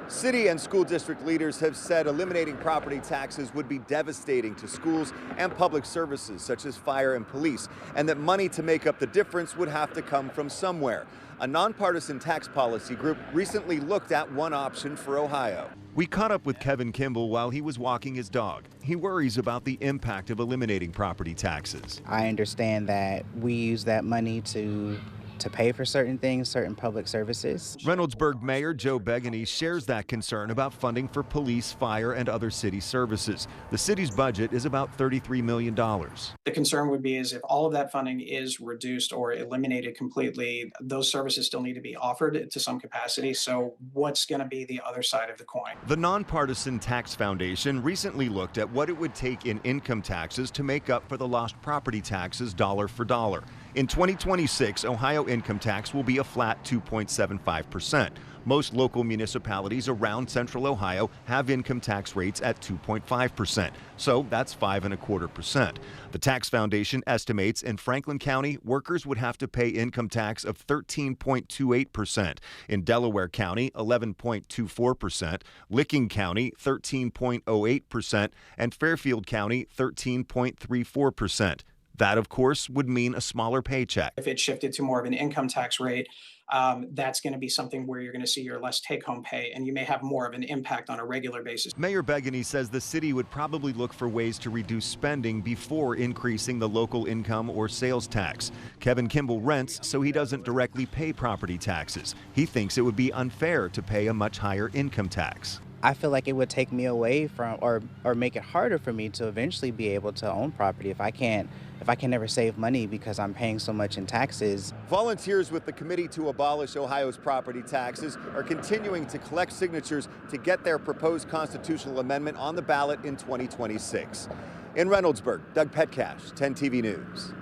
City and school district leaders have said eliminating property taxes would be devastating to schools and public services such as fire and police, and that money to make up the difference would have to come from somewhere. A nonpartisan tax policy group recently looked at one option for Ohio. We caught up with Kevin Kimball while he was walking his dog. He worries about the impact of eliminating property taxes. I understand that we use that money to pay for certain things, certain public services. Reynoldsburg Mayor Joe Begany shares that concern about funding for police, fire, and other city services. The city's budget is about $33 million. The concern would be is if all of that funding is reduced or eliminated completely, those services still need to be offered to some capacity. So what's going to be the other side of the coin? The Nonpartisan Tax Foundation recently looked at what it would take in income taxes to make up for the lost property taxes dollar for dollar. In 2026, Ohio income tax will be a flat 2.75%. Most local municipalities around central Ohio have income tax rates at 2.5%, so that's 5.25%. The Tax Foundation estimates in Franklin County, workers would have to pay income tax of 13.28%. In Delaware County, 11.24%, Licking County, 13.08%, and Fairfield County, 13.34%. That, of course, would mean a smaller paycheck. If it shifted to more of an income tax rate, that's going to be something where you're going to see your less take-home pay, and you may have more of an impact on a regular basis. Mayor Begany says the city would probably look for ways to reduce spending before increasing the local income or sales tax. Kevin Kimball rents, so he doesn't directly pay property taxes. He thinks it would be unfair to pay a much higher income tax. I feel like it would take me away from or make it harder for me to eventually be able to own property if I can never save money because I'm paying so much in taxes. Volunteers with the Committee to Abolish Ohio's Property Taxes are continuing to collect signatures to get their proposed constitutional amendment on the ballot in 2026. In Reynoldsburg, Doug Petcash, 10 TV News.